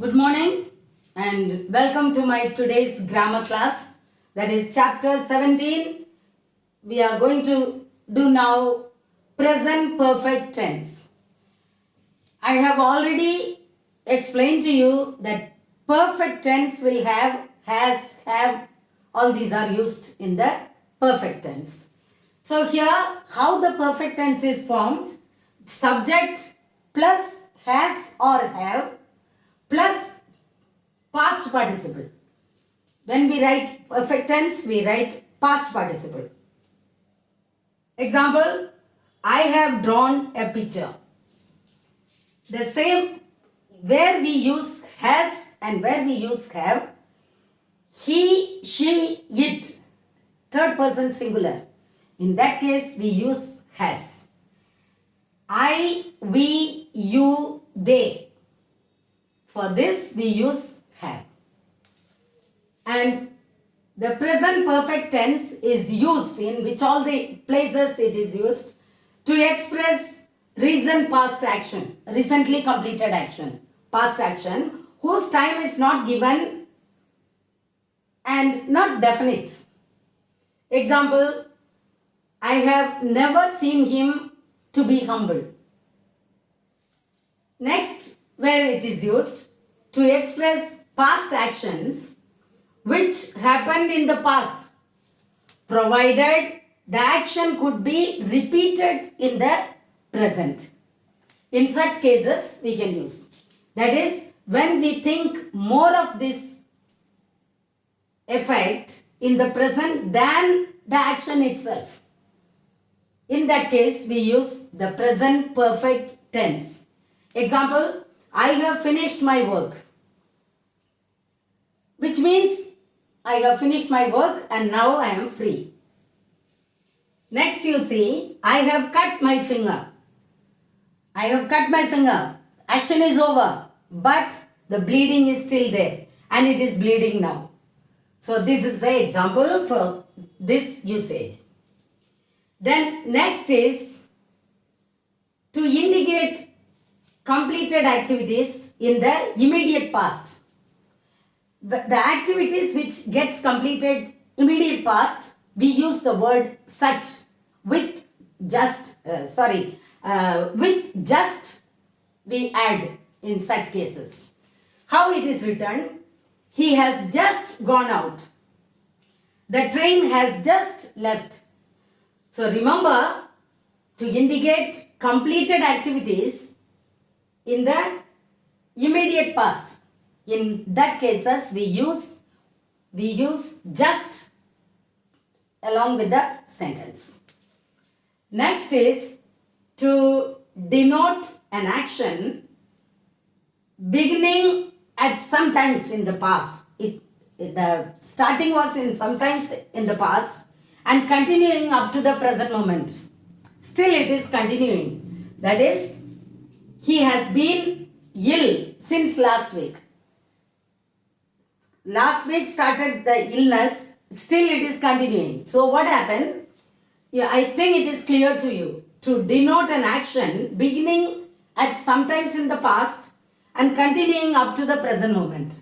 Good morning and welcome to my today's grammar class, that is chapter 17. We are going to do now present perfect tense. I have already explained to you that perfect tense will have, has, have, all these are used in the perfect tense. So here how the perfect tense is formed: subject plus has or have plus past participle. When we write perfect tense, we write past participle. Example, I have drawn a picture. The same, where we use has and where we use have, he, she, it, third person singular. In that case, we use has. I, we, you, they. For this, we use have. And the present perfect tense is used in which all the places it is used to express recent past action, recently completed action, past action, whose time is not given and not definite. Example, I have never seen him to be humble. Next, where it is used to express past actions which happened in the past, provided the action could be repeated in the present. In such cases, we can use. That is, when we think more of this effect in the present than the action itself. In that case, we use the present perfect tense. Example, I have finished my work, which means I have finished my work and now I am free. Next you see, I have cut my finger. I have cut my finger. Action is over, but the bleeding is still there and it is bleeding now. So this is the example for this usage. Then next is to indicate completed activities in the immediate past. The activities which gets completed immediate past, we use the word such with just, with just we add in such cases. How it is written? He has just gone out. The train has just left. So remember, to indicate completed activities in the immediate past, in that cases we use just along with the sentence. Next is to denote an action beginning at sometimes in the past. The starting was in sometimes in the past and continuing up to the present moment. Still it is continuing. That is, he has been ill since last week. Last week started the illness, still it is continuing. So what happened? Yeah, I think it is clear to you. To denote an action beginning at sometimes in the past and continuing up to the present moment.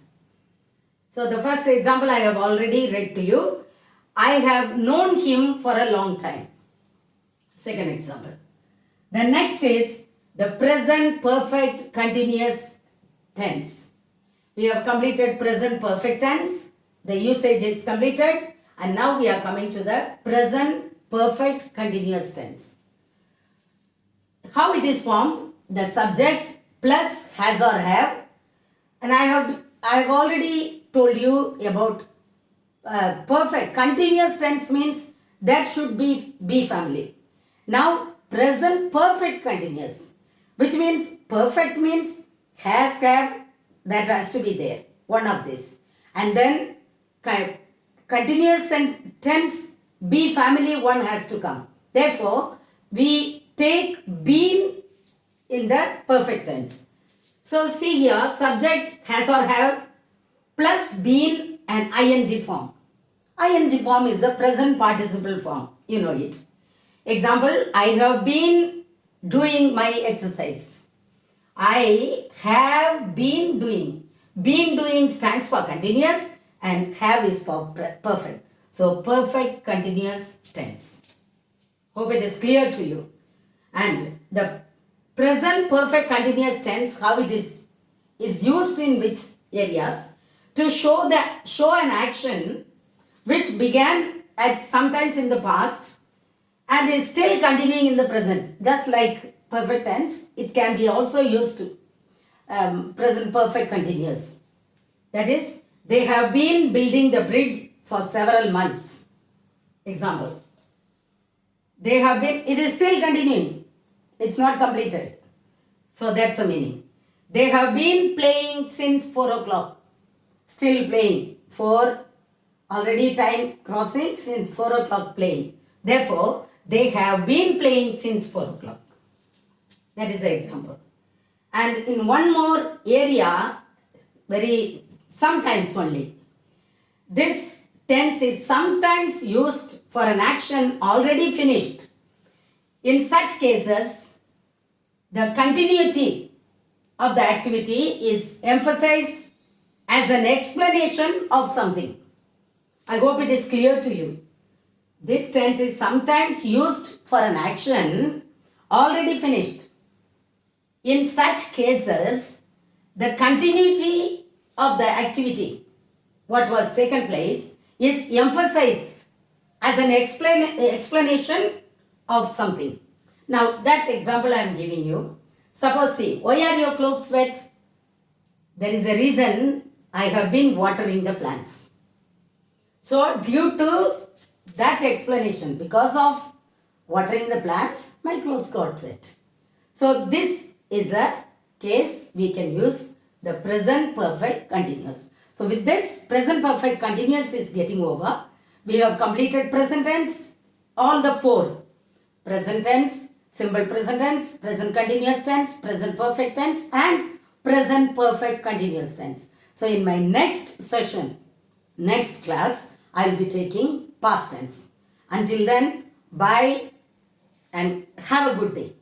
So the first example I have already read to you. I have known him for a long time. Second example. The next is the present perfect continuous tense. We have completed present perfect tense. The usage is completed. And now we are coming to the present perfect continuous tense. How it is formed? The subject plus has or have. And I have already told you about perfect. Continuous tense means there should be family. Now present perfect continuous, which means perfect means has, have, that has to be there. One of this. And then continuous tense, be family, one has to come. Therefore, we take been in the perfect tense. So see here, subject has or have plus been and ing form. Ing form is the present participle form. You know it. Example, I have been doing my exercise. I have been doing. been doing stands for continuous and have is for perfect. So perfect continuous tense. Hope it is clear to you. And the present perfect continuous tense, how it is used in which areas to show an action which began at sometimes in the past and is still continuing in the present. Just like perfect tense, it can be also used to present perfect continuous. That is, they have been building the bridge for several months. Example. It is still continuing. It's not completed. So that's the meaning. They have been playing since 4 o'clock. Still playing. Already time crossing since 4 o'clock playing. Therefore, they have been playing since 4 o'clock. That is the example. And in one more area, very sometimes only, this tense is sometimes used for an action already finished. In such cases, the continuity of the activity is emphasized as an explanation of something. I hope it is clear to you. This tense is sometimes used for an action already finished. In such cases, the continuity of the activity, what was taken place, is emphasized as an explanation of something. Now, that example I am giving you. Suppose, see, why are your clothes wet? There is a reason I have been watering the plants. So, due to that explanation, because of watering the plants, my clothes got wet. So, this is a case we can use the present perfect continuous. So, with this, present perfect continuous is getting over. We have completed present tense, all the four. Present tense, simple present tense, present continuous tense, present perfect tense and present perfect continuous tense. So, in my next session, next class, I will be taking past tense. Until then, bye and have a good day.